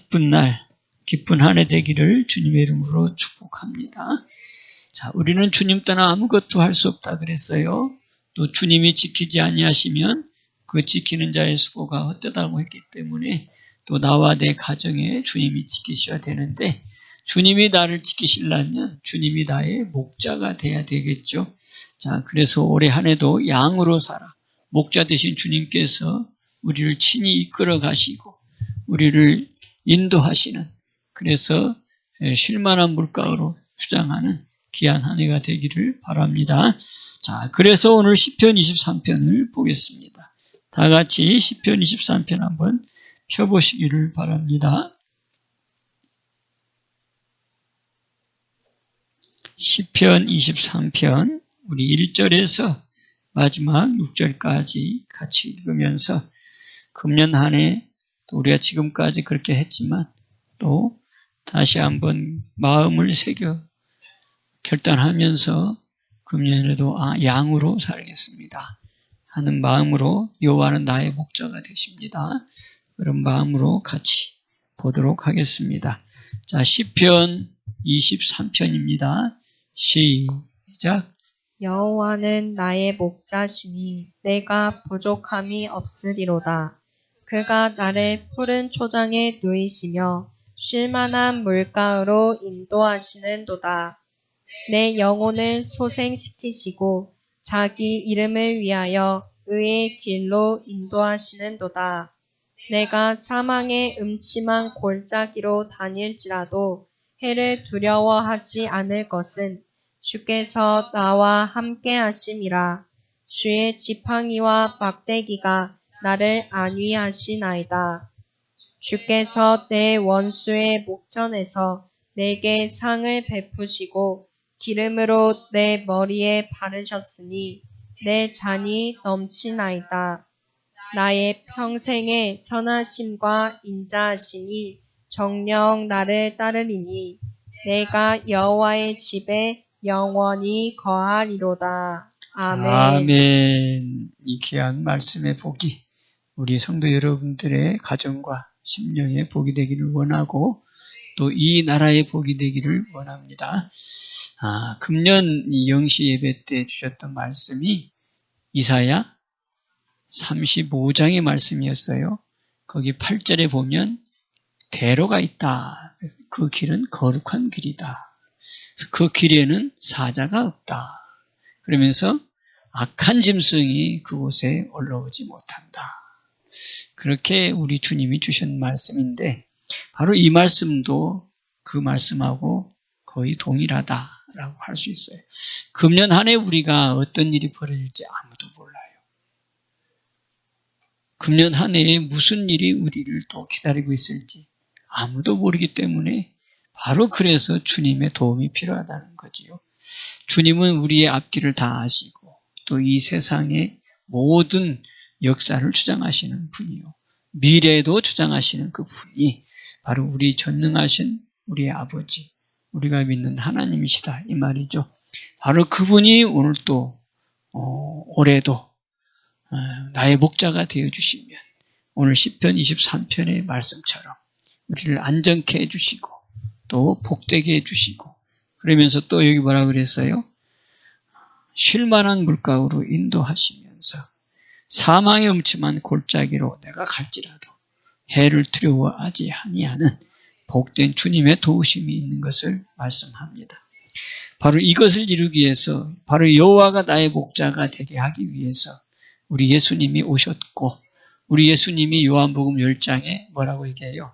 기쁜 날, 기쁜 한 해 되기를 주님의 이름으로 축복합니다. 자, 우리는 주님 떠나 아무것도 할 수 없다 그랬어요. 또 주님이 지키지 아니하시면 그 지키는 자의 수고가 헛되다고 했기 때문에 또 나와 내 가정에 주님이 지키셔야 되는데, 주님이 나를 지키시려면 주님이 나의 목자가 돼야 되겠죠. 자, 그래서 올해 한 해도 양으로 살아. 목자 되신 주님께서 우리를 친히 이끌어 가시고 우리를 인도하시는, 그래서 쉴만한 물가로 주장하는 귀한 한 해가 되기를 바랍니다. 자, 그래서 오늘 시편 23편을 보겠습니다. 다 같이 시편 23편 한번 펴보시기를 바랍니다. 시편 23편 우리 1절에서 마지막 6절까지 같이 읽으면서 금년 한 해 또 우리가 지금까지 그렇게 했지만 또 다시 한번 마음을 새겨 결단하면서 금년에도 양으로 살겠습니다 하는 마음으로, 여호와는 나의 목자가 되십니다. 그런 마음으로 같이 보도록 하겠습니다. 자, 시편 23편입니다. 시작. 여호와는 나의 목자시니 내가 부족함이 없으리로다. 그가 나를 푸른 초장에 누이시며 쉴만한 물가로 인도하시는도다. 내 영혼을 소생시키시고 자기 이름을 위하여 의의 길로 인도하시는도다. 내가 사망의 음침한 골짜기로 다닐지라도 해를 두려워하지 않을 것은 주께서 나와 함께 하심이라. 주의 지팡이와 막대기가 나를 안위하시나이다. 주께서 내 원수의 목전에서 내게 상을 베푸시고 기름으로 내 머리에 바르셨으니 내 잔이 넘치나이다. 나의 평생의 선하심과 인자하심이 정녕 나를 따르리니 내가 여호와의 집에 영원히 거하리로다. 아멘. 아멘. 이 귀한 말씀의 복이 우리 성도 여러분들의 가정과 심령의 복이 되기를 원하고 또 이 나라의 복이 되기를 원합니다. 금년 영시 예배 때 주셨던 말씀이 이사야 35장의 말씀이었어요. 거기 8절에 보면 대로가 있다. 그 길은 거룩한 길이다. 그 길에는 사자가 없다. 그러면서 악한 짐승이 그곳에 올라오지 못한다. 그렇게 우리 주님이 주신 말씀인데, 바로 이 말씀도 그 말씀하고 거의 동일하다라고 할 수 있어요. 금년 한 해 우리가 어떤 일이 벌어질지 아무도 몰라요. 금년 한 해에 무슨 일이 우리를 또 기다리고 있을지 아무도 모르기 때문에, 바로 그래서 주님의 도움이 필요하다는 거지요. 주님은 우리의 앞길을 다 아시고 또 이 세상의 모든 역사를 주장하시는 분이요, 미래도 주장하시는 그 분이 바로 우리 전능하신 우리의 아버지, 우리가 믿는 하나님이시다 이 말이죠. 바로 그분이 오늘 또 올해도 나의 목자가 되어주시면 오늘 시편 23편의 말씀처럼 우리를 안전케 해주시고 또 복되게 해주시고, 그러면서 또 여기 뭐라 그랬어요? 쉴만한 물가로 인도하시면서 사망의 음침한 골짜기로 내가 갈지라도 해를 두려워하지 아니하는 복된 주님의 도우심이 있는 것을 말씀합니다. 바로 이것을 이루기 위해서, 바로 여호와가 나의 목자가 되게 하기 위해서 우리 예수님이 오셨고, 우리 예수님이 요한복음 10장에 뭐라고 얘기해요?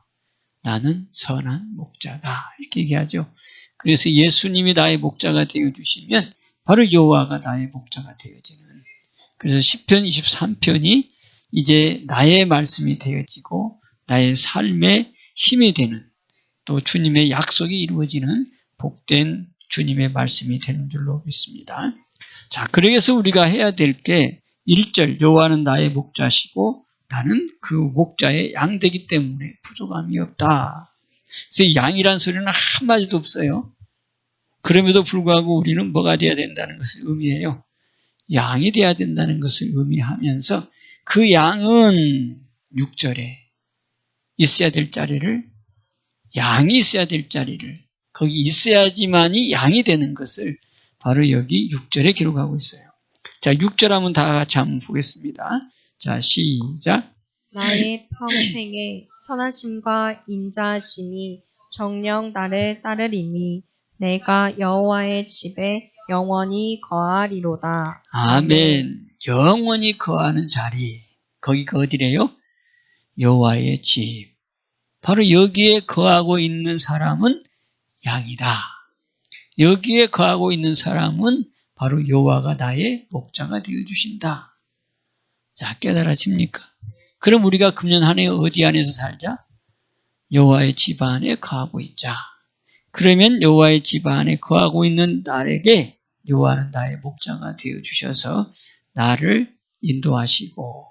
나는 선한 목자다 이렇게 얘기하죠. 그래서 예수님이 나의 목자가 되어주시면 바로 여호와가 나의 목자가 되어지는, 그래서 시편 23편이 이제 나의 말씀이 되어지고 나의 삶의 힘이 되는, 또 주님의 약속이 이루어지는 복된 주님의 말씀이 되는 줄로 믿습니다. 자, 그래서 우리가 해야 될 게 1절, 여호와는 나의 목자시고 나는 그 목자의 양 되기 때문에 부족함이 없다. 그래서 양이란 소리는 한마디도 없어요. 그럼에도 불구하고 우리는 뭐가 돼야 된다는 것을 의미해요. 양이 돼야 된다는 것을 의미하면서 그 양은 6절에 있어야 될 자리를 양이 있어야 될 자리를 거기 있어야지만이 양이 되는 것을 바로 여기 6절에 기록하고 있어요. 자, 6절 한번 다 같이 한번 보겠습니다. 자, 시작. 나의 평생에 선하심과 인자하심이 정녕 나를 따르리니 내가 여호와의 집에 영원히 거하리로다. 아멘. 영원히 거하는 자리. 거기가 어디래요? 여호와의 집. 바로 여기에 거하고 있는 사람은 양이다. 여기에 거하고 있는 사람은 바로 여호와가 나의 목자가 되어주신다. 자, 깨달아집니까? 그럼 우리가 금년 한 해 어디 안에서 살자? 여호와의 집 안에 거하고 있자. 그러면 여호와의 집 안에 거하고 있는 나에게 여호와는 나의 목자가 되어주셔서 나를 인도하시고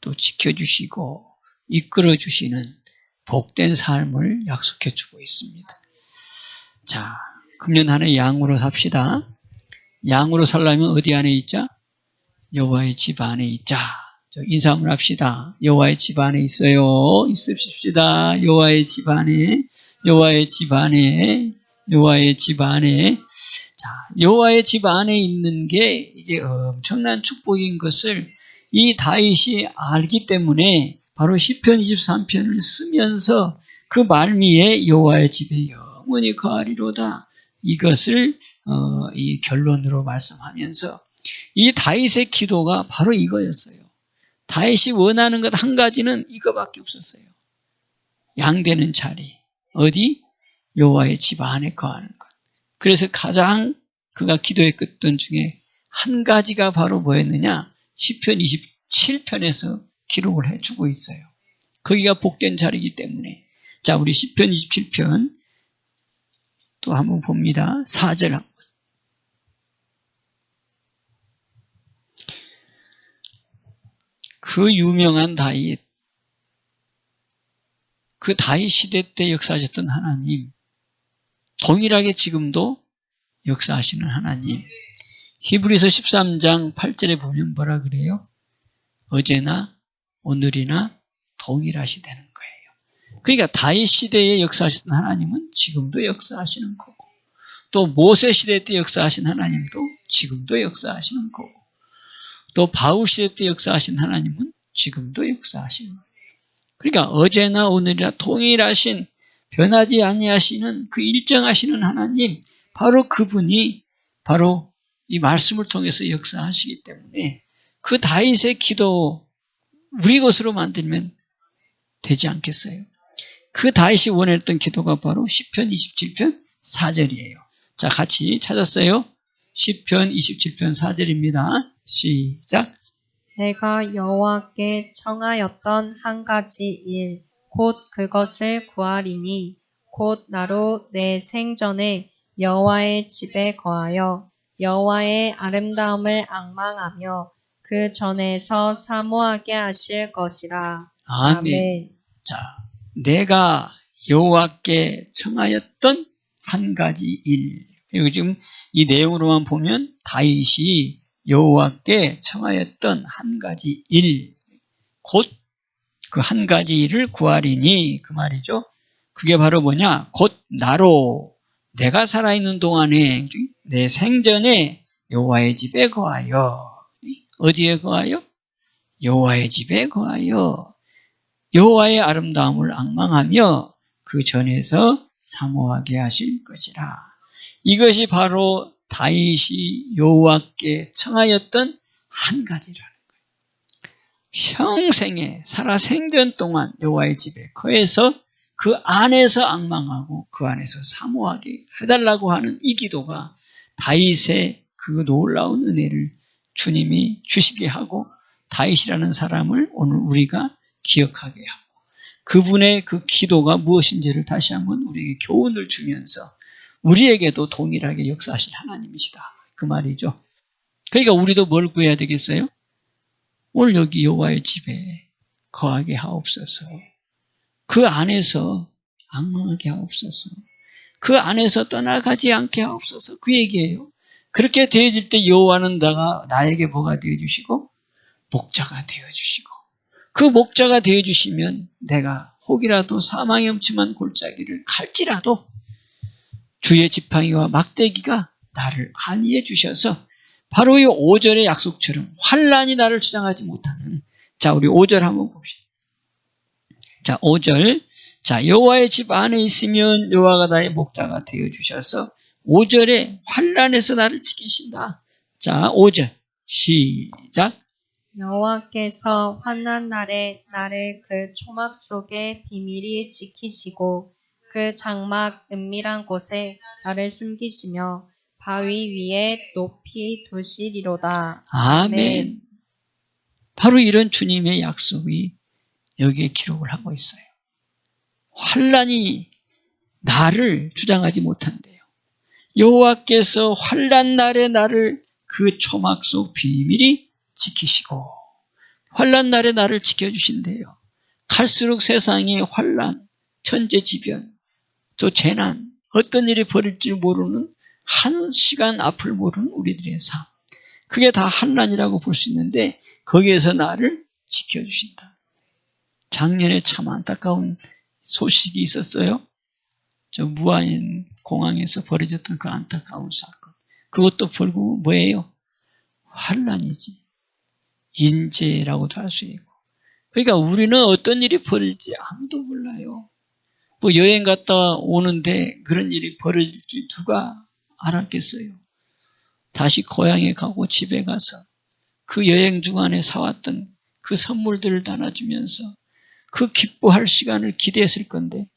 또 지켜주시고 이끌어주시는 복된 삶을 약속해주고 있습니다. 자, 금년 한 해 양으로 삽시다. 양으로 살려면 어디 안에 있자? 여호와의 집 안에 있자. 인사 한번 합시다. 여호와의 집 안에 있어요. 있읍시다. 여호와의 집 안에, 여호와의 집 안에, 여호와의 집 안에. 자, 여호와의 집 안에 있는 게 이게 엄청난 축복인 것을 이 다윗이 알기 때문에 바로 시편 23편을 쓰면서 그 말미에 여호와의 집에 영원히 거하리로다. 이것을 이 결론으로 말씀하면서 이 다윗의 기도가 바로 이거였어요. 다윗이 원하는 것 한 가지는 이거밖에 없었어요. 양되는 자리. 어디? 여호와의 집 안에 거하는 것. 그래서 가장 그가 기도했던 중에 한 가지가 바로 뭐였느냐? 시편 27편에서 기록을 해주고 있어요. 거기가 복된 자리이기 때문에. 자, 우리 시편 27편 또 한번 봅니다. 4절 한번. 그 유명한 다윗, 그 다윗 시대 때 역사하셨던 하나님, 동일하게 지금도 역사하시는 하나님. 히브리서 13장 8절에 보면 뭐라 그래요? 어제나 오늘이나 동일하시다는 거예요. 그러니까 다윗 시대에 역사하셨던 하나님은 지금도 역사하시는 거고, 또 모세 시대 때 역사하신 하나님도 지금도 역사하시는 거고, 또 바울 시대 때 역사하신 하나님은 지금도 역사하시는 거예요. 그러니까 어제나 오늘이나 동일하신, 변하지 아니하시는 그 일정하시는 하나님, 바로 그분이 바로 이 말씀을 통해서 역사하시기 때문에 그 다윗의 기도 우리 것으로 만들면 되지 않겠어요? 그 다윗이 원했던 기도가 바로 시편 27편 4절이에요. 자, 같이 찾았어요? 시편 27편 4절입니다. 시작. 내가 여호와께 청하였던 한 가지 일, 곧 그것을 구하리니 곧 나로 내 생전에 여호와의 집에 거하여 여호와의 아름다움을 앙망하며 그 전에서 사모하게 하실 것이라. 아멘. 자, 내가 여호와께 청하였던 한 가지 일. 그리고 지금 이 내용으로만 보면 다윗이 여호와께 청하였던 한 가지 일, 곧 그 한 가지 일을 구하리니 그 말이죠. 그게 바로 뭐냐? 곧 나로 내가 살아있는 동안에 내 생전에 여호와의 집에 거하여. 어디에 거하여? 여호와의 집에 거하여 여호와의 아름다움을 앙망하며 그 전에서 사모하게 하실 것이라. 이것이 바로 다윗이 여호와께 청하였던 한 가지라는 거예요. 평생에 살아 생전 동안 여호와의 집에 거해서 그 안에서 앙망하고 그 안에서 사모하게 해달라고 하는 이 기도가 다윗의 그 놀라운 은혜를 주님이 주시게 하고 다윗이라는 사람을 오늘 우리가 기억하게 하고 그분의 그 기도가 무엇인지를 다시 한번 우리에게 교훈을 주면서 우리에게도 동일하게 역사하신 하나님이시다. 그 말이죠. 그러니까 우리도 뭘 구해야 되겠어요? 오늘 여기 여호와의 집에 거하게 하옵소서. 그 안에서 앙망하게 하옵소서. 그 안에서 떠나가지 않게 하옵소서. 그 얘기예요. 그렇게 되어질 때 여호와는 나에게 뭐가 되어주시고? 목자가 되어주시고 그 목자가 되어주시면 내가 혹이라도 사망의 엄침한 골짜기를 갈지라도 주의 지팡이와 막대기가 나를 안위해 주셔서 바로 이 5절의 약속처럼 환난이 나를 주장하지 못하는, 자, 우리 5절 한번 봅시다. 자, 5절. 자, 여호와의 집 안에 있으면 여호와가 나의 목자가 되어 주셔서 5절에 환난에서 나를 지키신다. 자, 5절 시작. 여호와께서 환난 날에 나를 그 초막 속에 비밀히 지키시고 그 장막 은밀한 곳에 나를 숨기시며 바위 위에 높이 두시리로다. 아멘. 바로 이런 주님의 약속이 여기에 기록을 하고 있어요. 환난이 나를 주장하지 못한대요. 여호와께서 환난 날에 나를 그 초막 속 비밀히 지키시고 환난 날에 나를 지켜주신대요. 갈수록 세상의 환난, 천재지변, 또 재난, 어떤 일이 벌일지 모르는 한 시간 앞을 모르는 우리들의 삶, 그게 다 환난이라고 볼 수 있는데 거기에서 나를 지켜주신다. 작년에 참 안타까운 소식이 있었어요. 저 무아인 공항에서 벌어졌던 그 안타까운 사건. 그것도 결국 뭐예요? 환난이지. 인재라고도 할 수 있고. 그러니까 우리는 어떤 일이 벌어질지 아무도 몰라요. 뭐 여행 갔다 오는데 그런 일이 벌어질 줄 누가 알았겠어요. 다시 고향에 가고 집에 가서 그 여행 중간에 사왔던 그 선물들을 나눠주면서 그 기뻐할 시간을 기대했을 건데,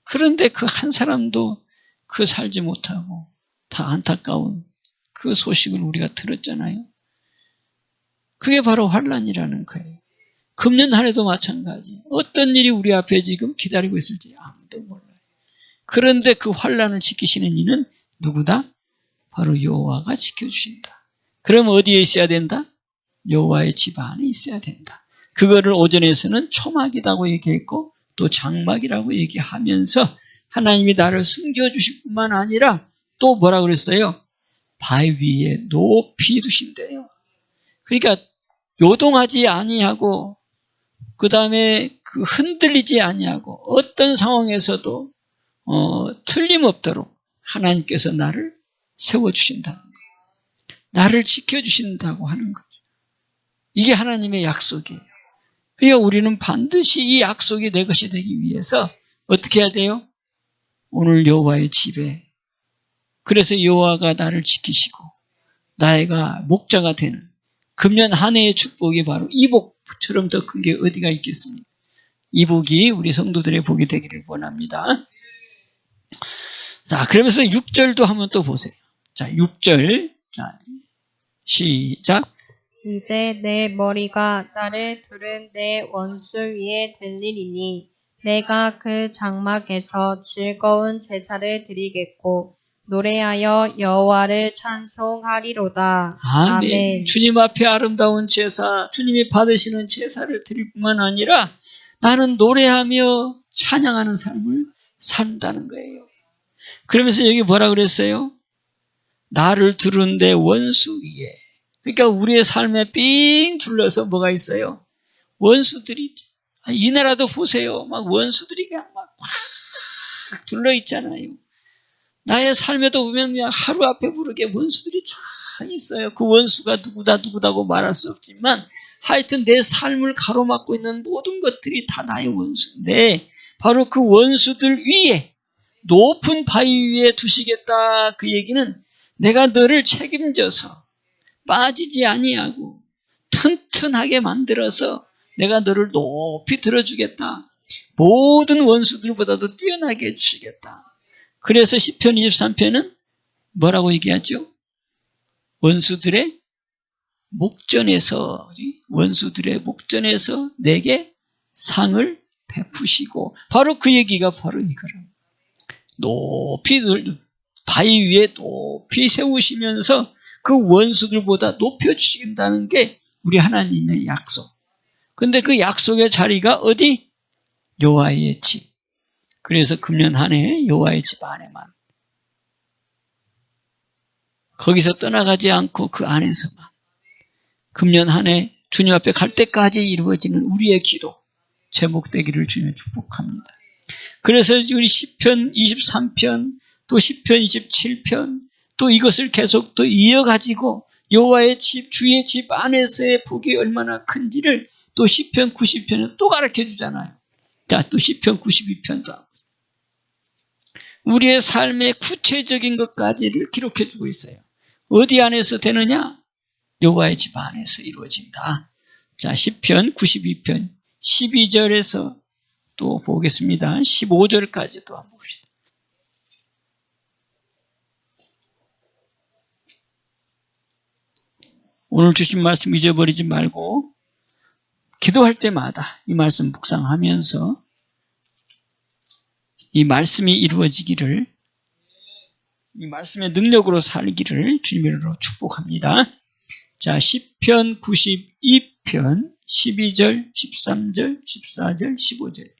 그런데 그 한 사람도 그 살지 못하고 다 안타까운 그 소식을 우리가 들었잖아요. 그게 바로 환난이라는 거예요. 금년 한 해도 마찬가지. 어떤 일이 우리 앞에 지금 기다리고 있을지 아무도 몰라요. 그런데 그 환난을 지키시는 이는 누구다? 바로 여호와가 지켜주신다. 그럼 어디에 있어야 된다? 여호와의 집 안에 있어야 된다. 그거를 오전에서는 초막이라고 얘기했고 또 장막이라고 얘기하면서 하나님이 나를 숨겨주실 뿐만 아니라 또 뭐라 그랬어요? 바위 위에 높이 두신대요. 그러니까 요동하지 아니하고 그 다음에 그 흔들리지 아니하고 어떤 상황에서도 틀림없도록 하나님께서 나를 세워주신다는 거예요. 나를 지켜주신다고 하는 거죠. 이게 하나님의 약속이에요. 그러니까 우리는 반드시 이 약속이 내 것이 되기 위해서 어떻게 해야 돼요? 오늘 여호와의 집에, 그래서 여호와가 나를 지키시고 나의가 목자가 되는 금년 한 해의 축복이 바로 이 복처럼 더 큰 게 어디가 있겠습니까? 이 복이 우리 성도들의 복이 되기를 원합니다. 자, 그러면서 6절도 한번 또 보세요. 자, 6절. 자, 시작. 이제 내 머리가 나를 두른 내 원수 위에 들리리니 내가 그 장막에서 즐거운 제사를 드리겠고 노래하여 여호와를 찬송하리로다. 아멘. 주님 앞에 아름다운 제사, 주님이 받으시는 제사를 드릴 뿐만 아니라 나는 노래하며 찬양하는 삶을 산다는 거예요. 그러면서 여기 뭐라 그랬어요? 나를 두른 내 원수 위에. 그러니까 우리의 삶에 삥 둘러서 뭐가 있어요? 원수들이 있죠. 이 나라도 보세요. 막 원수들이 그냥 막 꽉 둘러 있잖아요. 나의 삶에도 보면 그냥 하루 앞에 부르게 원수들이 쫙 있어요. 그 원수가 누구다고 말할 수 없지만 하여튼 내 삶을 가로막고 있는 모든 것들이 다 나의 원수인데 바로 그 원수들 위에 높은 바위 위에 두시겠다. 그 얘기는 내가 너를 책임져서 빠지지 아니하고 튼튼하게 만들어서 내가 너를 높이 들어주겠다. 모든 원수들보다도 뛰어나게 치겠다. 그래서 시편 23편은 뭐라고 얘기하죠? 원수들의 목전에서 내게 상을 베푸시고, 바로 그 얘기가 바로 이거라. 높이 바위 위에 높이 세우시면서 그 원수들보다 높여주신다는 게 우리 하나님의 약속. 근데 그 약속의 자리가 어디? 여호와의 집. 그래서 금년 한 해 여호와의 집 안에만, 거기서 떠나가지 않고 그 안에서만 금년 한 해 주님 앞에 갈 때까지 이루어지는 우리의 기도, 제목되기를 주님의 축복합니다. 그래서 우리 시편 23편 또 시편 27편 또 이것을 계속 또 이어가지고 여호와의 집, 주의 집 안에서의 복이 얼마나 큰지를 또 시편 90편은 또 가르쳐 주잖아요. 자, 또 시편 92편도 하고 우리의 삶의 구체적인 것까지를 기록해 주고 있어요. 어디 안에서 되느냐? 여호와의 집 안에서 이루어진다. 자, 시편 92편 12절에서 또 보겠습니다. 15절까지도 한번 봅시다. 오늘 주신 말씀 잊어버리지 말고 기도할 때마다 이 말씀 묵상하면서 이 말씀이 이루어지기를, 이 말씀의 능력으로 살기를 주님으로 축복합니다. 자, 시편 92편 12절, 13절, 14절, 15절.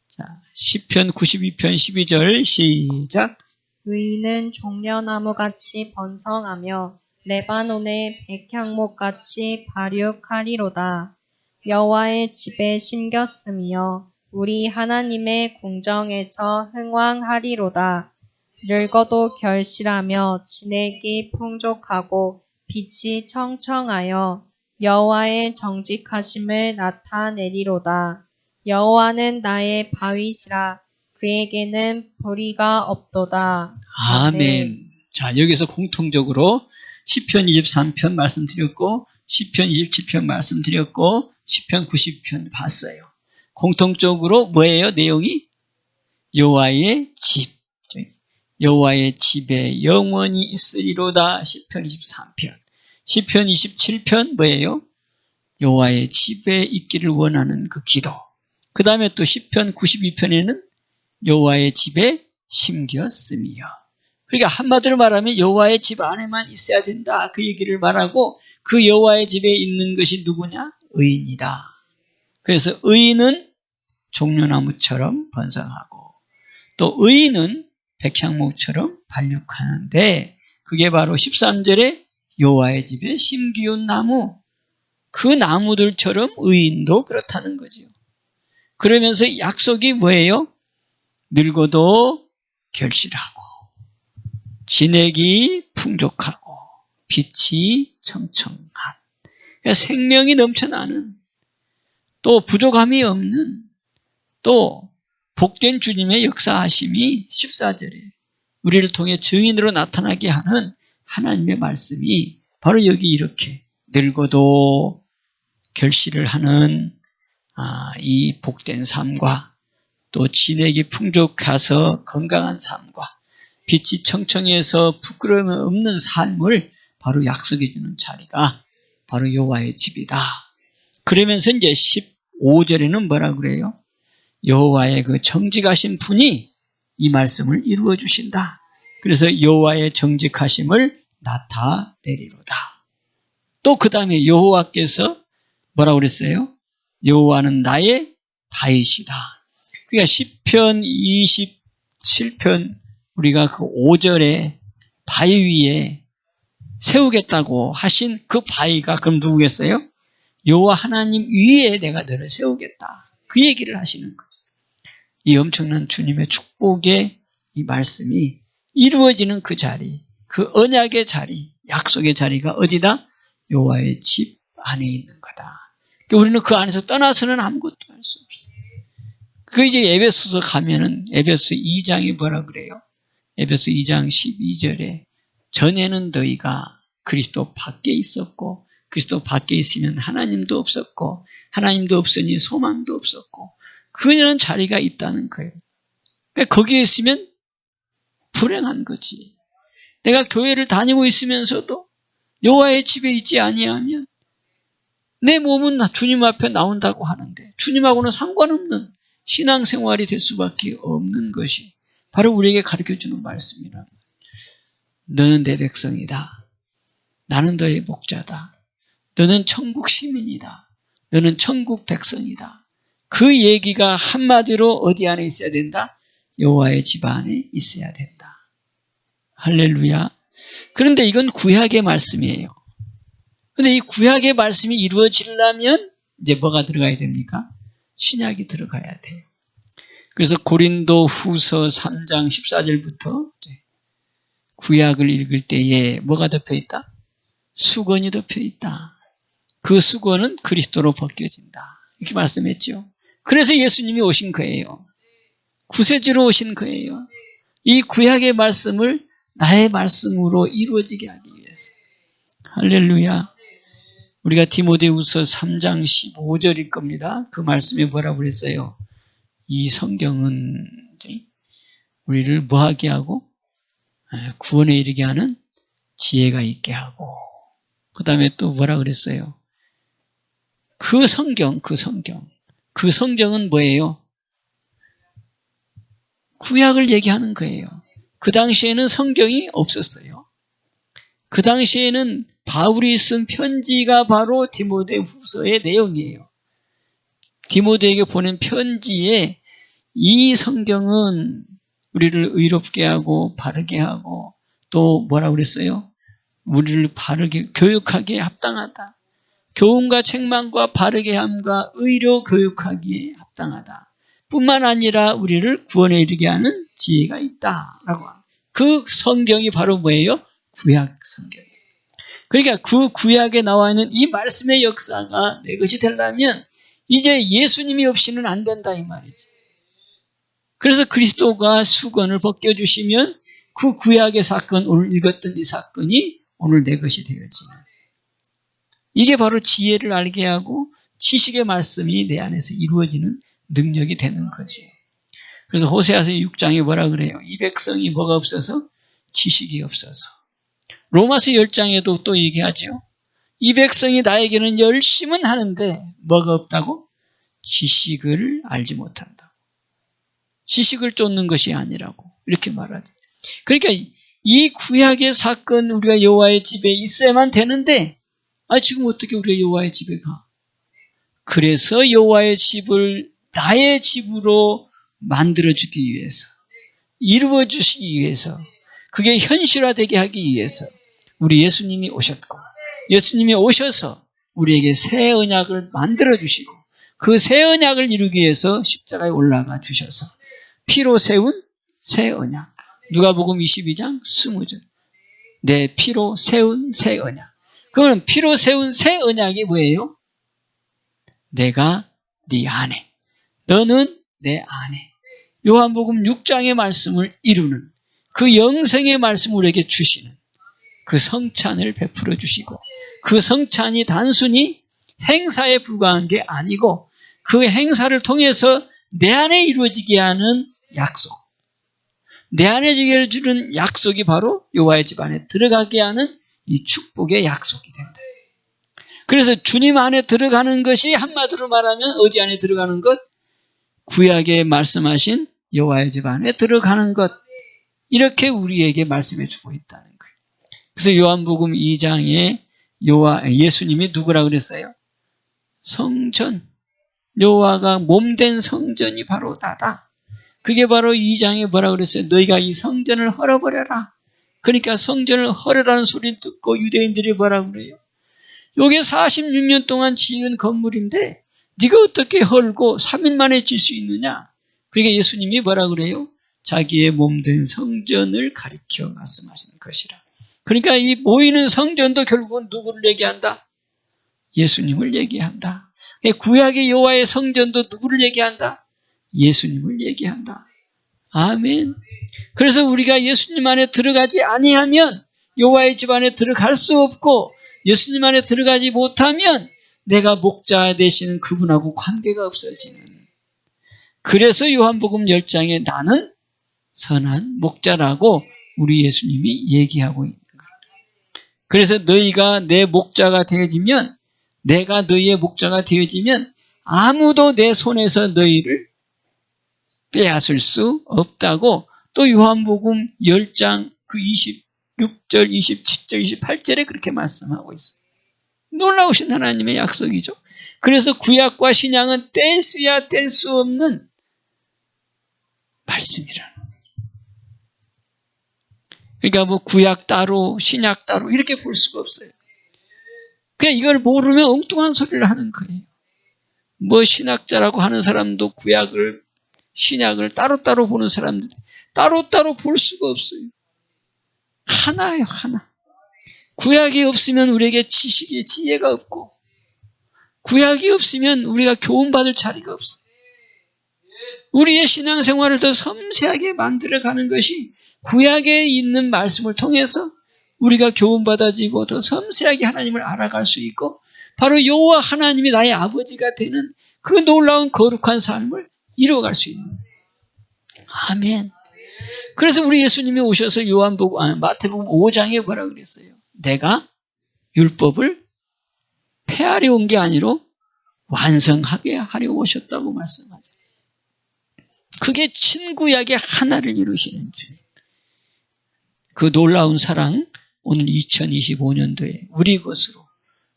자, 시편 92편 12절 시작. 의인은 종려나무같이 번성하며 레바논의 백향목같이 발육하리로다. 여호와의 집에 심겼으며 우리 하나님의 궁정에서 흥왕하리로다. 늙어도 결실하며 진액이 풍족하고 빛이 청청하여 여호와의 정직하심을 나타내리로다. 여호와는 나의 바위시라. 그에게는 불의가 없도다. 아멘. 자, 여기서 공통적으로 시편 23편 말씀드렸고 시편 27편 말씀드렸고 시편 90편 봤어요. 공통적으로 뭐예요? 내용이? 여호와의 집. 여호와의 집에 영원히 있으리로다. 시편 23편. 시편 27편 뭐예요? 여호와의 집에 있기를 원하는 그 기도. 그 다음에 또 시편 92편에는 여호와의 집에 심겼으며. 그러니까 한마디로 말하면 여호와의 집 안에만 있어야 된다. 그 얘기를 말하고 그 여호와의 집에 있는 것이 누구냐? 의인이다. 그래서 의인은 종려나무처럼 번성하고 또 의인은 백향목처럼 발육하는데 그게 바로 13절에 여호와의 집에 심기운 나무, 그 나무들처럼 의인도 그렇다는 거죠. 그러면서 약속이 뭐예요? 늙어도 결실하고 진액이 풍족하고 빛이 청청한, 그러니까 생명이 넘쳐나는, 또 부족함이 없는, 또 복된 주님의 역사하심이 14절에 우리를 통해 증인으로 나타나게 하는 하나님의 말씀이 바로 여기 이렇게 늙어도 결실을 하는 이 복된 삶과 또 진액이 풍족해서 건강한 삶과 빛이 청청해서 부끄러움이 없는 삶을 바로 약속해 주는 자리가 바로 여호와의 집이다. 그러면서 이제 15절에는 뭐라 그래요? 여호와의 그 정직하신 분이 이 말씀을 이루어 주신다. 그래서 여호와의 정직하심을 나타내리로다. 또 그 다음에 여호와께서 뭐라고 그랬어요? 여호와는 나의 바위시다. 그러니까 시편 27편 우리가 그 5절에 바위 위에 세우겠다고 하신 그 바위가 그럼 누구겠어요? 여호와 하나님 위에 내가 너를 세우겠다. 그 얘기를 하시는 거죠. 이 엄청난 주님의 축복의 이 말씀이 이루어지는 그 자리, 그 언약의 자리, 약속의 자리가 어디다? 여호와의 집 안에 있는 거다. 그러니까 우리는 그 안에서 떠나서는 아무것도 할 수 없어요. 그 이제 에베소서 가면은 에베소 2장이 뭐라 그래요? 에베소 2장 12절에 전에는 너희가 그리스도 밖에 있었고 그리스도 밖에 있으면 하나님도 없었고 하나님도 없으니 소망도 없었고 그녀는 자리가 있다는 거예요. 그러니까 거기에 있으면 불행한 거지. 내가 교회를 다니고 있으면서도 여호와의 집에 있지 아니하면 내 몸은 주님 앞에 나온다고 하는데 주님하고는 상관없는 신앙생활이 될 수밖에 없는 것이 바로 우리에게 가르쳐주는 말씀이라. 너는 내 백성이다. 나는 너의 목자다. 너는 천국 시민이다. 너는 천국 백성이다. 그 얘기가 한마디로 어디 안에 있어야 된다? 여호와의 집 안에 있어야 된다. 할렐루야. 그런데 이건 구약의 말씀이에요. 그런데 이 구약의 말씀이 이루어지려면 이제 뭐가 들어가야 됩니까? 신약이 들어가야 돼요. 그래서 고린도 후서 3장 14절부터 구약을 읽을 때에 뭐가 덮여 있다? 수건이 덮여 있다. 그 수건은 그리스도로 벗겨진다. 이렇게 말씀했죠. 그래서 예수님이 오신 거예요. 구세주로 오신 거예요. 이 구약의 말씀을 나의 말씀으로 이루어지게 하기 위해서. 할렐루야. 우리가 디모데후서 3장 15절일 겁니다. 그 말씀에 뭐라고 그랬어요? 이 성경은 우리를 뭐하게 하고 구원에 이르게 하는 지혜가 있게 하고, 그 다음에 또 뭐라 그랬어요? 그 성경은 뭐예요? 구약을 얘기하는 거예요. 그 당시에는 성경이 없었어요. 그 당시에는 바울이 쓴 편지가 바로 디모데후서의 내용이에요. 디모데에게 보낸 편지에 이 성경은 우리를 의롭게 하고 바르게 하고 또 뭐라고 그랬어요? 우리를 바르게 교육하기에 합당하다. 교훈과 책망과 바르게 함과 의로 교육하기에 합당하다. 뿐만 아니라 우리를 구원에 이르게 하는 지혜가 있다라고. 그 성경이 바로 뭐예요? 구약 성경이에요. 그러니까 그 구약에 나와 있는 이 말씀의 역사가 내 것이 되려면 이제 예수님이 없이는 안 된다 이 말이지. 그래서 그리스도가 수건을 벗겨주시면 그 구약의 사건, 오늘 읽었던 이 사건이 오늘 내 것이 되었지만, 이게 바로 지혜를 알게 하고 지식의 말씀이 내 안에서 이루어지는 능력이 되는 거죠. 그래서 호세아서 6장에 뭐라 그래요? 이 백성이 뭐가 없어서? 지식이 없어서. 로마서 10장에도 또 얘기하죠. 이 백성이 나에게는 열심은 하는데 뭐가 없다고? 지식을 알지 못한다. 지식을 쫓는 것이 아니라고 이렇게 말하죠. 그러니까 이 구약의 사건 우리가 여호와의 집에 있어야만 되는데 지금 어떻게 우리가 여호와의 집에 가? 그래서 여호와의 집을 나의 집으로 만들어주기 위해서, 이루어주시기 위해서, 그게 현실화되게 하기 위해서 우리 예수님이 오셨고, 예수님이 오셔서 우리에게 새 언약을 만들어주시고, 그 새 언약을 이루기 위해서 십자가에 올라가 주셔서 피로 세운 새 언약. 누가복음 22장 20절. 내 피로 세운 새 언약. 그거는 피로 세운 새 언약이 뭐예요? 내가 네 안에, 너는 내 안에. 요한복음 6장의 말씀을 이루는 그 영생의 말씀을 우리에게 주시는 그 성찬을 베풀어 주시고, 그 성찬이 단순히 행사에 불과한 게 아니고 그 행사를 통해서 내 안에 이루어지게 하는 약속, 내 안에 주는 약속이 바로 여호와의 집 안에 들어가게 하는 이 축복의 약속이 된다. 그래서 주님 안에 들어가는 것이 한마디로 말하면 어디 안에 들어가는 것? 구약에 말씀하신 여호와의 집 안에 들어가는 것. 이렇게 우리에게 말씀해 주고 있다는 거예요. 그래서 요한복음 2장에 예수님이 누구라고 그랬어요? 성전. 여호와가 몸된 성전이 바로 나다. 그게 바로 2장에 뭐라고 그랬어요? 너희가 이 성전을 헐어버려라. 그러니까 성전을 헐으라는 소리를 듣고 유대인들이 뭐라고 그래요? 요게 46년 동안 지은 건물인데 네가 어떻게 헐고 3일 만에 질 수 있느냐? 그러니까 예수님이 뭐라고 그래요? 자기의 몸된 성전을 가리켜 말씀하시는 것이라. 그러니까 이 모이는 성전도 결국은 누구를 얘기한다? 예수님을 얘기한다. 구약의 여호와의 성전도 누구를 얘기한다? 예수님을 얘기한다. 아멘. 그래서 우리가 예수님 안에 들어가지 아니하면 여호와의 집 안에 들어갈 수 없고, 예수님 안에 들어가지 못하면 내가 목자 되시는 그분하고 관계가 없어지는. 그래서 요한복음 10장에 나는 선한 목자라고 우리 예수님이 얘기하고 있는 거예요. 그래서 너희가 내 목자가 되어지면, 내가 너희의 목자가 되어지면 아무도 내 손에서 너희를 빼앗을 수 없다고 또 요한복음 10장 그 26절, 27절, 28절에 그렇게 말씀하고 있어요. 놀라우신 하나님의 약속이죠. 그래서 구약과 신약은 뗄수야 뗄 수 없는 말씀이라는 거예요. 그러니까 뭐 구약 따로 신약 따로 이렇게 볼 수가 없어요. 그냥 이걸 모르면 엉뚱한 소리를 하는 거예요. 뭐 신학자라고 하는 사람도 구약을, 신약을 따로따로 보는 사람들, 따로따로 볼 수가 없어요. 하나예요, 하나. 구약이 없으면 우리에게 지식의 지혜가 없고, 구약이 없으면 우리가 교훈받을 자리가 없어요. 우리의 신앙생활을 더 섬세하게 만들어가는 것이 구약에 있는 말씀을 통해서 우리가 교훈받아지고 더 섬세하게 하나님을 알아갈 수 있고, 바로 여호와 하나님이 나의 아버지가 되는 그 놀라운 거룩한 삶을 이루어갈 수 있는 거예요. 아멘. 그래서 우리 예수님이 오셔서 마태복음 5장에 뭐라 그랬어요? 내가 율법을 폐하려 온 게 아니라 완성하게 하려 오셨다고 말씀하죠. 그게 신구약의 하나를 이루시는 주님. 그 놀라운 사랑, 오늘 2025년도에 우리 것으로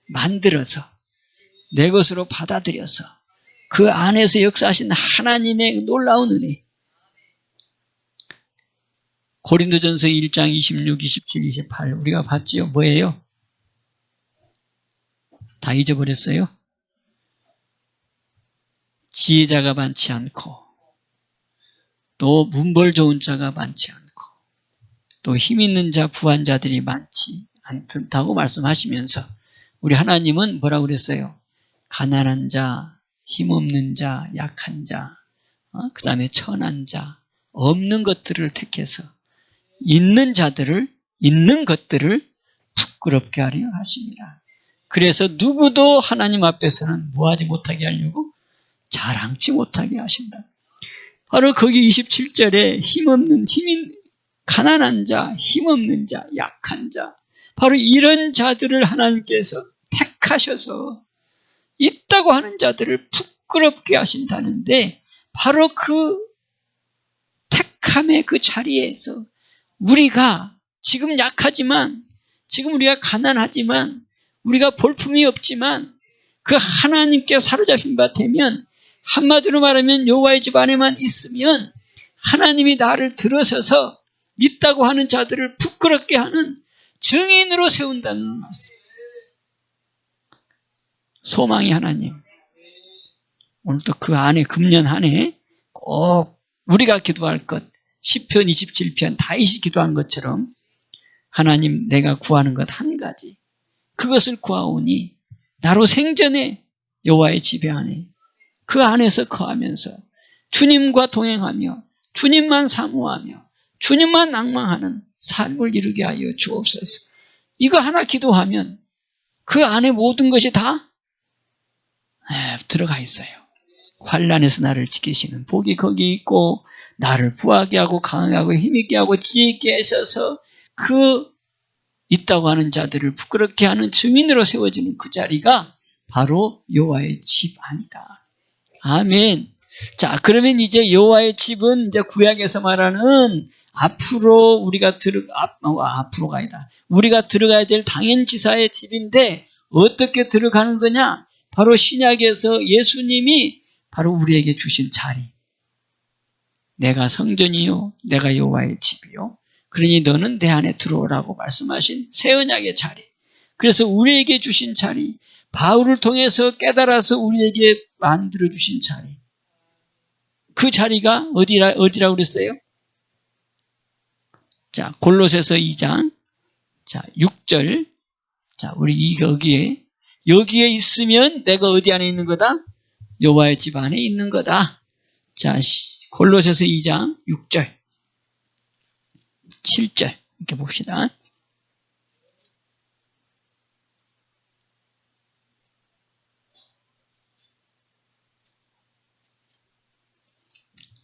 만들어서 내 것으로 받아들여서 그 안에서 역사하신 하나님의 놀라운 은혜. 고린도전서 1장 26, 27, 28 우리가 봤지요. 뭐예요? 다 잊어버렸어요? 지혜자가 많지 않고, 또 문벌 좋은 자가 많지 않고, 또 힘 있는 자, 부한 자들이 많지 않다고 말씀하시면서 우리 하나님은 뭐라고 그랬어요? 가난한 자, 힘없는 자, 약한 자, 그 다음에 천한 자, 없는 것들을 택해서 있는 자들을, 있는 것들을 부끄럽게 하려 하십니다. 그래서 누구도 하나님 앞에서는 뭐하지 못하게 하려고? 자랑치 못하게 하신다. 바로 거기 27절에 가난한 자, 힘없는 자, 약한 자, 바로 이런 자들을 하나님께서 택하셔서 있다고 하는 자들을 부끄럽게 하신다는데, 바로 그 택함의 그 자리에서 우리가 지금 약하지만, 지금 우리가 가난하지만, 우리가 볼품이 없지만 그 하나님께 사로잡힌 바 되면, 한마디로 말하면 여호와의 집 안에만 있으면 하나님이 나를 들어서서 있다고 하는 자들을 부끄럽게 하는 증인으로 세운다는 말씀. 소망이 하나님. 오늘도 그 안에, 금년 한 해 꼭 우리가 기도할 것, 시편 27편 다윗이 기도한 것처럼 하나님, 내가 구하는 것 한 가지, 그것을 구하오니 나로 생전에 여호와의 집에 안에, 그 안에서 거하면서 주님과 동행하며 주님만 사모하며 주님만 낭망하는 삶을 이루게 하여 주옵소서. 이거 하나 기도하면 그 안에 모든 것이 다 들어가 있어요. 환난에서 나를 지키시는 복이 거기 있고, 나를 부하게 하고 강하게 하고 힘있게 하고 지혜있게 하셔서 그 있다고 하는 자들을 부끄럽게 하는 증인으로 세워지는 그 자리가 바로 여호와의 집 안이다. 아멘. 자, 그러면 이제 여호와의 집은 이제 구약에서 말하는 앞으로 우리가 앞으로가 아니다. 우리가 들어가야 될 당연지사의 집인데, 어떻게 들어가는 거냐? 바로 신약에서 예수님이 바로 우리에게 주신 자리. 내가 성전이요, 내가 여호와의 집이요, 그러니 너는 내 안에 들어오라고 말씀하신 새 언약의 자리. 그래서 우리에게 주신 자리, 바울을 통해서 깨달아서 우리에게 만들어 주신 자리. 그 자리가 어디라고 그랬어요? 자, 골로새서 2장, 자, 6절. 자, 우리 여기에 있으면 내가 어디 안에 있는 거다? 여호와의 집 안에 있는 거다. 자, 골로새서 2장 6절, 7절 이렇게 봅시다.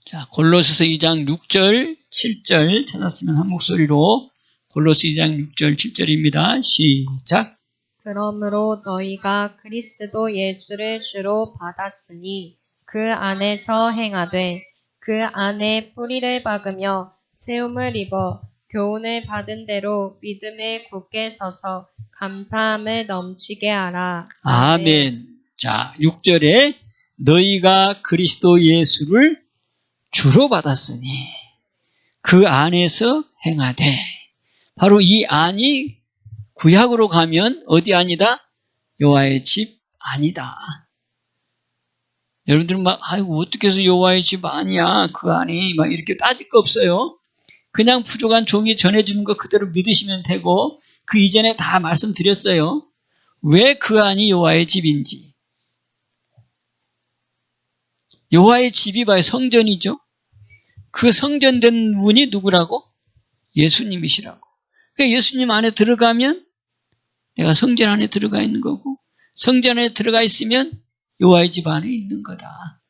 자, 골로새서 2장 6절, 7절 찾았으면 한 목소리로 골로새 2장 6절, 7절입니다. 시작. 그러므로 너희가 그리스도 예수를 주로 받았으니 그 안에서 행하되 그 안에 뿌리를 박으며 세움을 입어 교훈을 받은 대로 믿음에 굳게 서서 감사함을 넘치게 하라. 아멘. 자, 6절에 너희가 그리스도 예수를 주로 받았으니 그 안에서 행하되, 바로 이 안이 구약으로 가면 어디 안이다? 여호와의 집 안이다. 여러분들은 막, 아이고, 어떻게 해서 여호와의 집 아니야? 그 안이 막 이렇게 따질 거 없어요. 그냥 부족한 종이 전해주는 거 그대로 믿으시면 되고, 그 이전에 다 말씀드렸어요. 왜 그 안이 여호와의 집인지. 여호와의 집이 바로 성전이죠. 그 성전된 분이 누구라고? 예수님이시라고. 그러니까 예수님 안에 들어가면 내가 성전 안에 들어가 있는 거고, 성전 안에 들어가 있으면 여호와의 집 안에 있는 거다.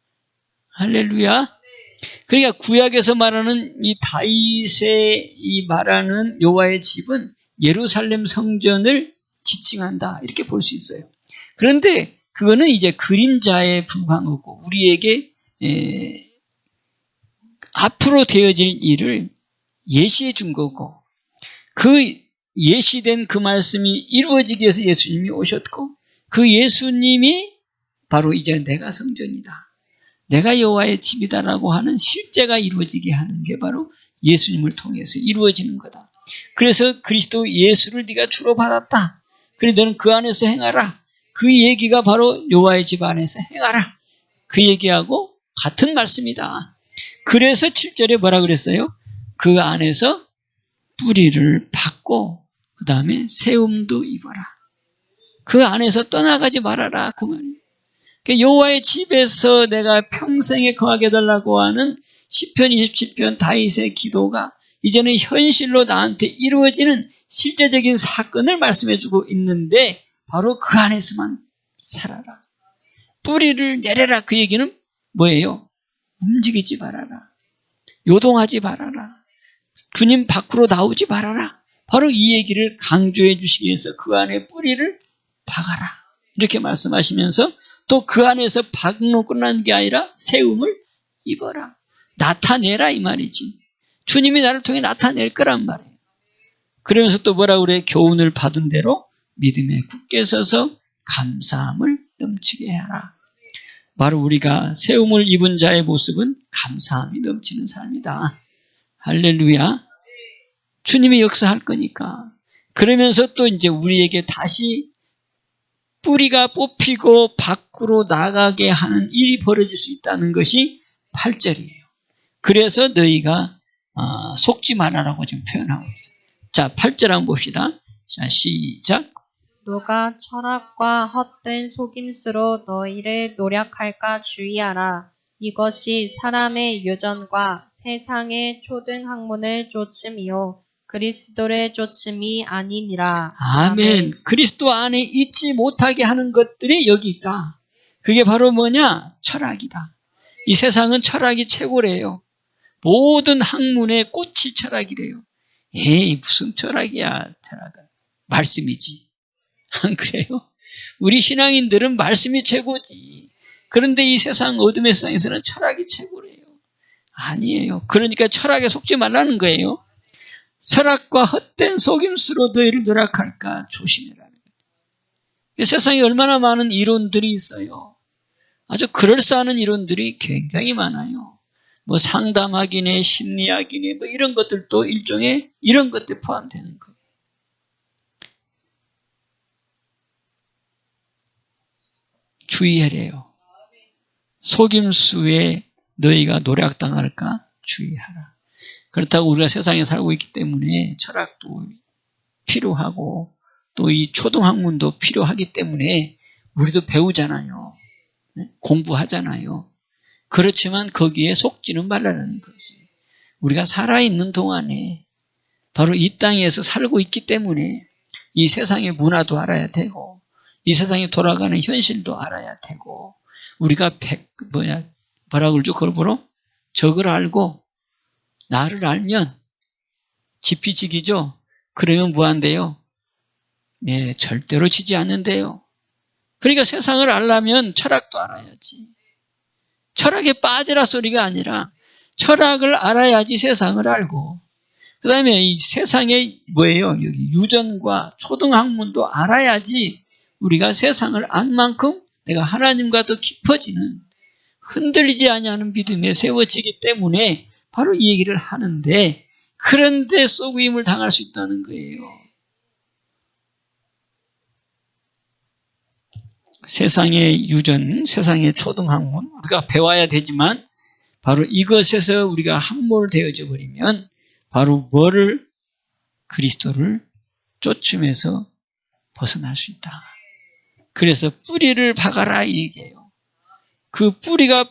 할렐루야. 그러니까 구약에서 말하는 이 다윗의 이 말하는 여호와의 집은 예루살렘 성전을 지칭한다. 이렇게 볼 수 있어요. 그런데 그거는 이제 그림자에 불과한 거고, 우리에게 앞으로 되어질 일을 예시해 준 거고, 그 예시된 그 말씀이 이루어지기 위해서 예수님이 오셨고, 그 예수님이 바로 이제 내가 성전이다, 내가 여호와의 집이다라고 하는 실제가 이루어지게 하는 게 바로 예수님을 통해서 이루어지는 거다. 그래서 그리스도 예수를 네가 주로 받았다. 그래 너는 그 안에서 행하라. 그 얘기가 바로 여호와의 집 안에서 행하라. 그 얘기하고 같은 말씀이다. 그래서 7절에 뭐라 그랬어요? 그 안에서 뿌리를 받고 그 다음에 세움도 입어라. 그 안에서 떠나가지 말아라. 그 말이에요. 그러니까 여호와의 집에서 내가 평생에 거하게 해달라고 하는 시편 27편 다윗의 기도가 이제는 현실로 나한테 이루어지는 실제적인 사건을 말씀해주고 있는데 바로 그 안에서만 살아라. 뿌리를 내려라. 그 얘기는 뭐예요? 움직이지 말아라. 요동하지 말아라. 주님 밖으로 나오지 말아라. 바로 이 얘기를 강조해 주시기 위해서 그 안에 뿌리를 박아라. 이렇게 말씀하시면서 또 그 안에서 박으로 끝난 게 아니라 세움을 입어라. 나타내라 이 말이지. 주님이 나를 통해 나타낼 거란 말이에요. 그러면서 또 뭐라 그래? 교훈을 받은 대로 믿음에 굳게 서서 감사함을 넘치게 하라. 바로 우리가 세움을 입은 자의 모습은 감사함이 넘치는 삶이다. 할렐루야. 주님이 역사할 거니까. 그러면서 또 이제 우리에게 다시 뿌리가 뽑히고 밖으로 나가게 하는 일이 벌어질 수 있다는 것이 8절이에요. 그래서 너희가 속지 말아라고 지금 표현하고 있어요. 자, 8절 한번 봅시다. 자, 시작. 누가 철학과 헛된 속임수로 너희를 노략할까 주의하라. 이것이 사람의 유전과 세상의 초등학문을 쫓음이요 그리스도를 쫓음이 아니니라. 아멘. 그리스도 안에 있지 못하게 하는 것들이 여기 있다. 그게 바로 뭐냐? 철학이다. 이 세상은 철학이 최고래요. 모든 학문의 꽃이 철학이래요. 에이, 무슨 철학이야, 철학은. 말씀이지. 안 그래요? 우리 신앙인들은 말씀이 최고지. 그런데 이 세상, 어둠의 세상에서는 철학이 최고래요. 아니에요. 그러니까 철학에 속지 말라는 거예요. 철학과 헛된 속임수로 너희를 노략할까 조심해라. 이 세상에 얼마나 많은 이론들이 있어요. 아주 그럴싸한 이론들이 굉장히 많아요. 뭐 상담학이네, 심리학이네, 뭐 이런 것들도 일종의 이런 것들 포함되는 거예요. 주의하래요. 속임수에 너희가 노략당할까 주의하라. 그렇다고 우리가 세상에 살고 있기 때문에 철학도 필요하고 또 이 초등학문도 필요하기 때문에 우리도 배우잖아요. 공부하잖아요. 그렇지만 거기에 속지는 말라는 거지. 우리가 살아있는 동안에 바로 이 땅에서 살고 있기 때문에 이 세상의 문화도 알아야 되고 이 세상에 돌아가는 현실도 알아야 되고 우리가 뭐라 그러죠? 그걸 보러? 적을 알고 나를 알면 지피지기죠. 그러면 뭐 한대요? 네, 절대로 지지 않는데요. 그러니까 세상을 알려면 철학도 알아야지. 철학에 빠지라 소리가 아니라 철학을 알아야지 세상을 알고 그 다음에 이 세상에 뭐예요? 여기 유전과 초등학문도 알아야지 우리가 세상을 안 만큼 내가 하나님과 더 깊어지는 흔들리지 아니하는 믿음에 세워지기 때문에 바로 이 얘기를 하는데 그런데 쏘구임을 당할 수 있다는 거예요. 세상의 유전, 세상의 초등학문, 우리가 배워야 되지만 바로 이것에서 우리가 함몰되어져 버리면 바로 그리스도를 쫓으면서 벗어날 수 있다. 그래서 뿌리를 박아라 이 얘기예요. 그 뿌리가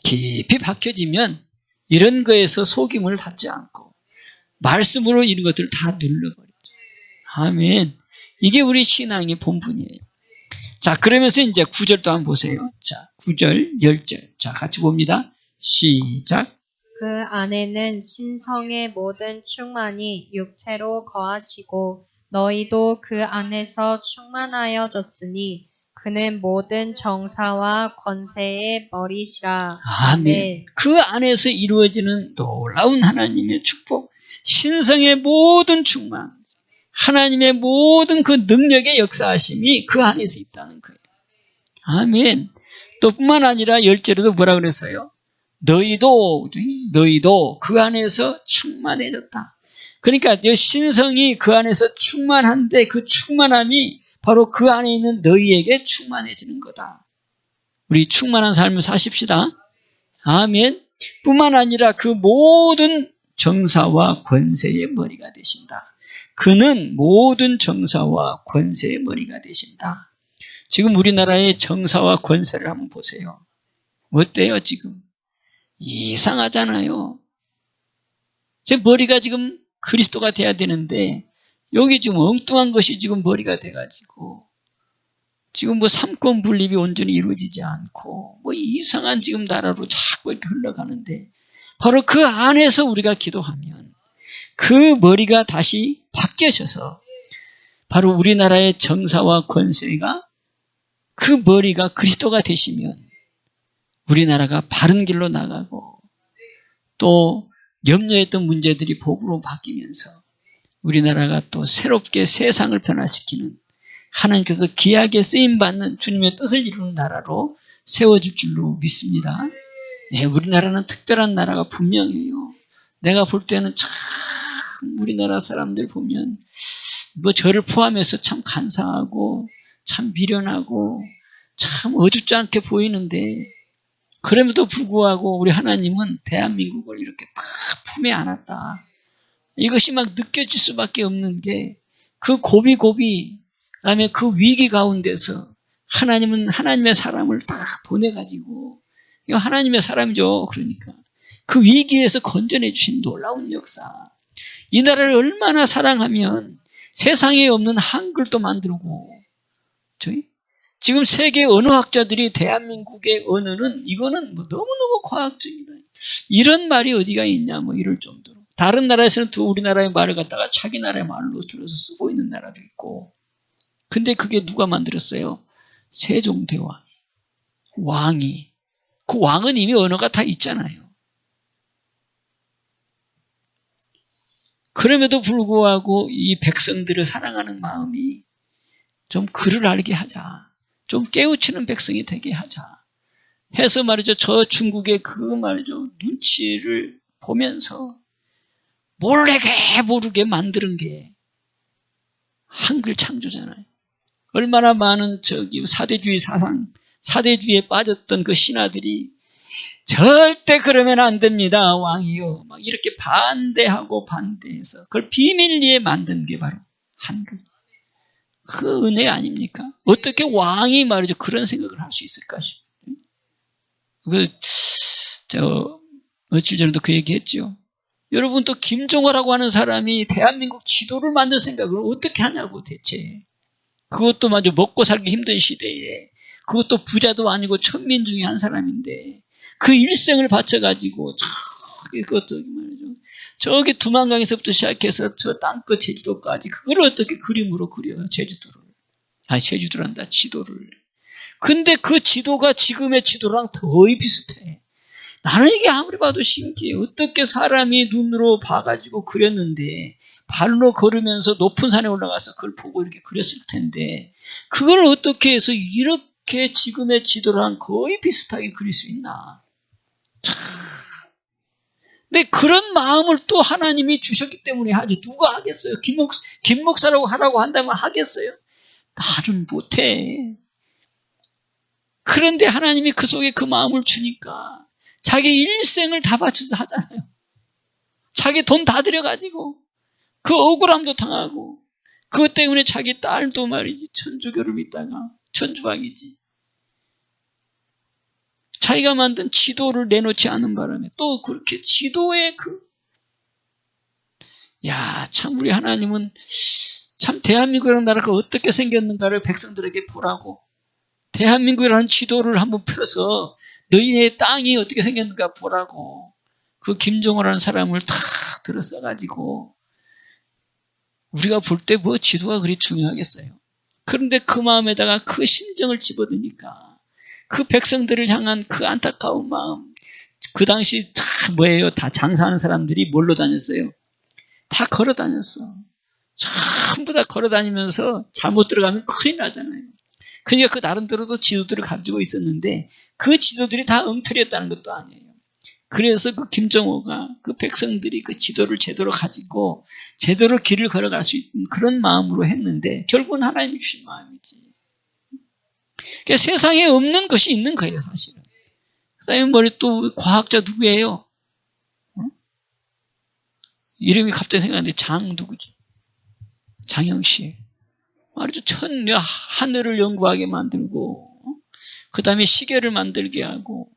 깊이 박혀지면 이런 거에서 속임을 닫지 않고 말씀으로 이런 것들을 다 눌러버리죠. 아멘. 이게 우리 신앙의 본분이에요. 자, 그러면서 이제 9절도 한번 보세요. 자, 9절, 10절. 자, 같이 봅니다. 시작. 그 안에는 신성의 모든 충만이 육체로 거하시고 너희도 그 안에서 충만하여졌으니 그는 모든 정사와 권세의 머리시라. 아멘. 그 안에서 이루어지는 놀라운 하나님의 축복, 신성의 모든 충만, 하나님의 모든 그 능력의 역사하심이 그 안에서 있다는 거예요. 아멘. 또 뿐만 아니라 10절에도 뭐라 그랬어요? 너희도 그 안에서 충만해졌다. 그러니까 신성이 그 안에서 충만한데 그 충만함이 바로 그 안에 있는 너희에게 충만해지는 거다. 우리 충만한 삶을 사십시다. 아멘. 뿐만 아니라 그 모든 정사와 권세의 머리가 되신다. 그는 모든 정사와 권세의 머리가 되신다. 지금 우리나라의 정사와 권세를 한번 보세요. 어때요 지금? 이상하잖아요. 제 머리가 지금 그리스도가 돼야 되는데 여기 지금 엉뚱한 것이 지금 머리가 돼가지고 지금 뭐 삼권 분립이 온전히 이루어지지 않고 뭐 이상한 지금 나라로 자꾸 이렇게 흘러가는데 바로 그 안에서 우리가 기도하면 그 머리가 다시 바뀌어져서 바로 우리나라의 정사와 권세가 그 머리가 그리스도가 되시면 우리나라가 바른 길로 나가고 또 염려했던 문제들이 복으로 바뀌면서 우리나라가 또 새롭게 세상을 변화시키는 하나님께서 귀하게 쓰임받는 주님의 뜻을 이루는 나라로 세워질 줄로 믿습니다. 네, 우리나라는 특별한 나라가 분명해요. 내가 볼 때는 참 우리나라 사람들 보면 뭐 저를 포함해서 참 간사하고 참 미련하고 참 어줍지 않게 보이는데 그럼에도 불구하고 우리 하나님은 대한민국을 이렇게 딱 품에 안았다. 이것이 막 느껴질 수밖에 없는 게 그 고비 그다음에 그 위기 가운데서 하나님은 하나님의 사람을 다 보내가지고 이거 하나님의 사람이죠. 그러니까 그 위기에서 건져내 주신 놀라운 역사. 이 나라를 얼마나 사랑하면 세상에 없는 한글도 만들고 지금 세계 언어학자들이 대한민국의 언어는 이거는 뭐 너무너무 과학적이다. 이런 말이 어디가 있냐 뭐 이럴 정도로. 다른 나라에서는 또 우리나라의 말을 갖다가 자기 나라의 말로 들어서 쓰고 있는 나라도 있고. 근데 그게 누가 만들었어요? 세종대왕. 왕이. 그 왕은 이미 언어가 다 있잖아요. 그럼에도 불구하고 이 백성들을 사랑하는 마음이 좀 글을 알게 하자. 좀 깨우치는 백성이 되게 하자. 해서 말이죠. 저 중국의 그 말이죠. 눈치를 보면서 모르게 만드는 게 한글 창조잖아요. 얼마나 많은 사대주의 사상, 사대주의에 빠졌던 그 신하들이 절대 그러면 안 됩니다. 왕이요. 막 이렇게 반대해서 그걸 비밀리에 만든 게 바로 한글. 그 은혜 아닙니까? 어떻게 왕이 말이죠. 그런 생각을 할 수 있을까 싶어요. 며칠 전에도 그 얘기했죠. 여러분 또 김종호라고 하는 사람이 대한민국 지도를 만들 생각을 어떻게 하냐고 대체. 그것도 마저 먹고 살기 힘든 시대에 그것도 부자도 아니고 천민 중에 한 사람인데 그 일생을 바쳐가지고 이것도 말이죠. 저기 두만강에서부터 시작해서 저 땅끝 제주도까지 그걸 어떻게 그림으로 그려요. 제주도란다. 지도를. 근데 그 지도가 지금의 지도랑 거의 비슷해. 나는 이게 아무리 봐도 신기해. 어떻게 사람이 눈으로 봐가지고 그렸는데 발로 걸으면서 높은 산에 올라가서 그걸 보고 이렇게 그렸을 텐데 그걸 어떻게 해서 이렇게 지금의 지도랑 거의 비슷하게 그릴 수 있나. 근데 그런 마음을 또 하나님이 주셨기 때문에 하지. 누가 하겠어요? 김 목사라고 하라고 한다면 하겠어요? 나는 못해. 그런데 하나님이 그 속에 그 마음을 주니까 자기 일생을 다 바쳐서 하잖아요. 자기 돈 다 들여가지고 그 억울함도 당하고 그것 때문에 자기 딸도 말이지 천주교를 믿다가 천주학이지. 자기가 만든 지도를 내놓지 않은 바람에 또 그렇게 지도의 참 우리 하나님은 참 대한민국이라는 나라가 어떻게 생겼는가를 백성들에게 보라고 대한민국이라는 지도를 한번 펴서 너희의 땅이 어떻게 생겼는가 보라고 그 김정호라는 사람을 다 들어 써가지고 우리가 볼 때 뭐 지도가 그리 중요하겠어요. 그런데 그 마음에다가 그 심정을 집어드니까 그 백성들을 향한 그 안타까운 마음, 그 당시 다 뭐예요? 다 장사하는 사람들이 뭘로 다녔어요? 다 걸어 다녔어. 전부 다 걸어 다니면서 잘못 들어가면 큰일 나잖아요. 그러니까 그 나름대로도 지도들을 가지고 있었는데 그 지도들이 다 엉터리였다는 것도 아니에요. 그래서 그 김정호가 그 백성들이 그 지도를 제대로 가지고 제대로 길을 걸어갈 수 있는 그런 마음으로 했는데 결국은 하나님이 주신 마음이지. 그러니까 세상에 없는 것이 있는 거예요, 사실은. 그다음에 머리 또 과학자 누구예요? 이름이 갑자기 생각나는데 장 누구지? 장영씨. 말이죠. 하늘을 연구하게 만들고 그 다음에 시계를 만들게 하고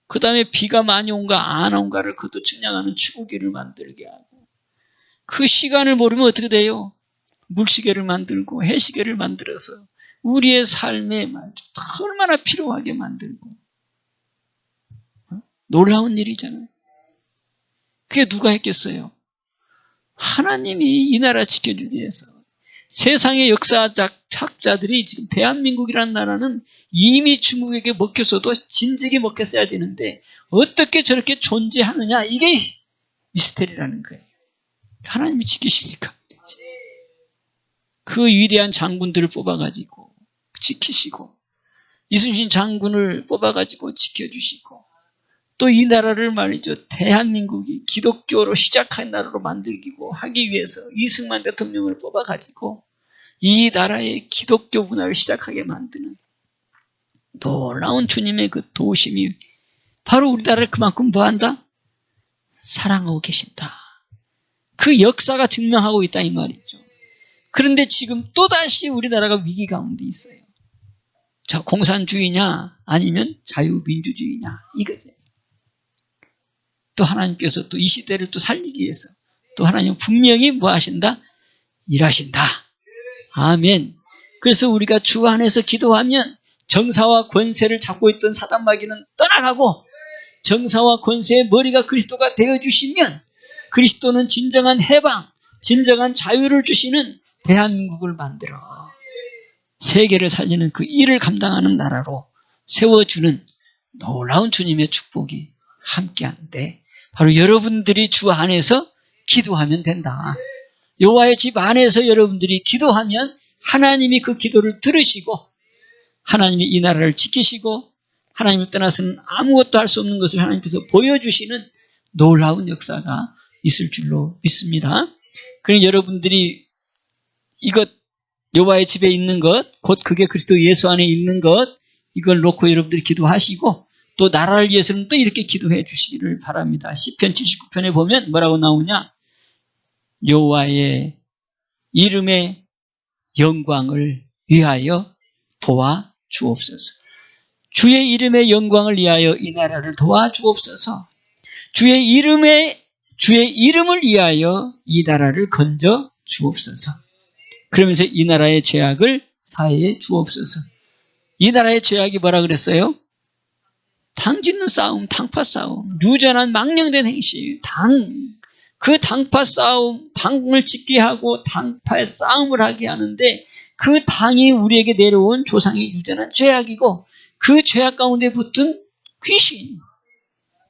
그 다음에 비가 많이 온가 안 온가를 그것도 측량하는 추구기를 만들게 하고 그 시간을 모르면 어떻게 돼요? 물시계를 만들고 해시계를 만들어서 우리의 삶에 말이죠. 얼마나 필요하게 만들고 놀라운 일이잖아요. 그게 누가 했겠어요? 하나님이 이 나라 지켜주기 위해서 세상의 역사학자들이 지금 대한민국이라는 나라는 이미 중국에게 먹혔어도 진즉이 먹혔어야 되는데 어떻게 저렇게 존재하느냐 이게 미스테리라는 거예요. 하나님이 지키시니까 그 위대한 장군들을 뽑아가지고 지키시고 이순신 장군을 뽑아가지고 지켜주시고 또 이 나라를 말이죠. 대한민국이 기독교로 시작한 나라로 만들기고 하기 위해서 이승만 대통령을 뽑아가지고 이 나라의 기독교 문화를 시작하게 만드는 놀라운 주님의 그 도우심이 바로 우리나라를 그만큼 뭐한다? 사랑하고 계신다. 그 역사가 증명하고 있다 이 말이죠. 그런데 지금 또다시 우리나라가 위기 가운데 있어요. 자, 공산주의냐 아니면 자유민주주의냐 이거죠. 또 하나님께서 또 이 시대를 또 살리기 위해서 또 하나님은 분명히 뭐 하신다? 일하신다. 아멘. 그래서 우리가 주 안에서 기도하면 정사와 권세를 잡고 있던 사단마귀는 떠나가고 정사와 권세의 머리가 그리스도가 되어주시면 그리스도는 진정한 해방, 진정한 자유를 주시는 대한민국을 만들어 세계를 살리는 그 일을 감당하는 나라로 세워주는 놀라운 주님의 축복이 함께한데 바로 여러분들이 주 안에서 기도하면 된다. 여호와의 집 안에서 여러분들이 기도하면 하나님이 그 기도를 들으시고 하나님이 이 나라를 지키시고 하나님을 떠나서는 아무것도 할 수 없는 것을 하나님께서 보여주시는 놀라운 역사가 있을 줄로 믿습니다. 그러니 여러분들이 이것 여호와의 집에 있는 것, 곧 그게 그리스도 예수 안에 있는 것 이걸 놓고 여러분들이 기도하시고 또 나라를 위해서는 또 이렇게 기도해 주시기를 바랍니다. 시편 79편에 보면 뭐라고 나오냐? 여호와의 이름의 영광을 위하여 도와주옵소서. 주의 이름의 영광을 위하여 이 나라를 도와주옵소서. 주의 이름을 위하여 이 나라를 건져 주옵소서. 그러면서 이 나라의 죄악을 사해 주옵소서. 이 나라의 죄악이 뭐라 그랬어요? 당짓는 싸움, 당파 싸움, 유전한 망령된 행실, 그 당파 싸움, 당을 짓게 하고 당파의 싸움을 하게 하는데 그 당이 우리에게 내려온 조상의 유전한 죄악이고 그 죄악 가운데 붙은 귀신,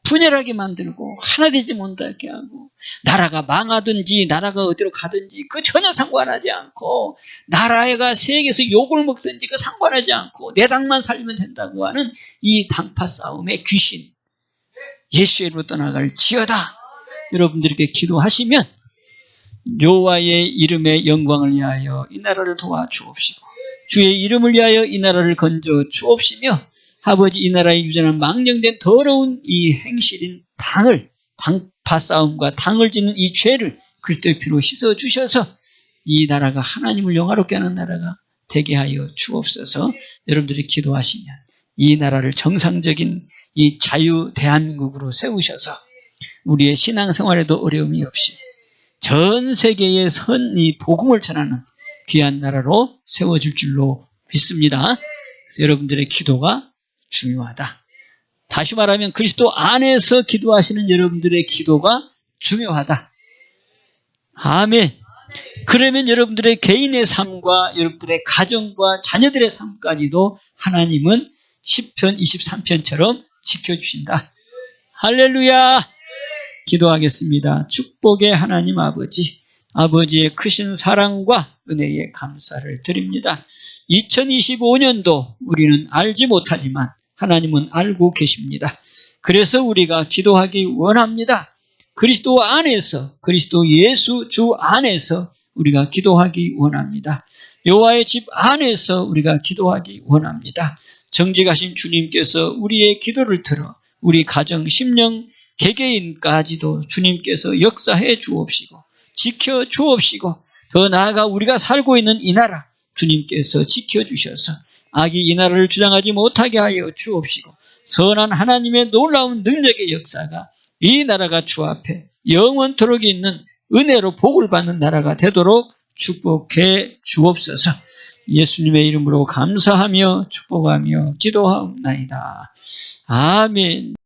분열하게 만들고 하나 되지 못하게 하고 나라가 망하든지 나라가 어디로 가든지 그 전혀 상관하지 않고 나라가 세계에서 욕을 먹든지 그 상관하지 않고 내 당만 살리면 된다고 하는 이 당파 싸움의 귀신 예수의 이름으로 떠나갈 지어다. 여러분들에게 기도하시면 여호와의 이름의 영광을 위하여 이 나라를 도와주옵시고 주의 이름을 위하여 이 나라를 건져 주옵시며 아버지 이 나라의 유전한 망령된 더러운 이 행실인 당파 싸움과 당을 짓는 이 죄를 그리스도의 피로 씻어주셔서 이 나라가 하나님을 영화롭게 하는 나라가 되게 하여 주옵소서. 여러분들이 기도하시면 이 나라를 정상적인 이 자유 대한민국으로 세우셔서 우리의 신앙생활에도 어려움이 없이 전 세계에 이 복음을 전하는 귀한 나라로 세워질 줄로 믿습니다. 그래서 여러분들의 기도가 중요하다. 다시 말하면 그리스도 안에서 기도하시는 여러분들의 기도가 중요하다. 아멘. 그러면 여러분들의 개인의 삶과 여러분들의 가정과 자녀들의 삶까지도 하나님은 시편 23편처럼 지켜주신다. 할렐루야. 기도하겠습니다. 축복의 하나님 아버지, 아버지의 크신 사랑과 은혜에 감사를 드립니다. 2025년도 우리는 알지 못하지만 하나님은 알고 계십니다. 그래서 우리가 기도하기 원합니다. 그리스도 안에서, 그리스도 예수 주 안에서 우리가 기도하기 원합니다. 여호와의 집 안에서 우리가 기도하기 원합니다. 정직하신 주님께서 우리의 기도를 들어 우리 가정, 심령, 개개인까지도 주님께서 역사해 주옵시고 지켜 주옵시고 더 나아가 우리가 살고 있는 이 나라 주님께서 지켜주셔서 악이 이 나라를 주장하지 못하게 하여 주옵시고 선한 하나님의 놀라운 능력의 역사가 이 나라가 주 앞에 영원토록 있는 은혜로 복을 받는 나라가 되도록 축복해 주옵소서. 예수님의 이름으로 감사하며 축복하며 기도하옵나이다. 아멘.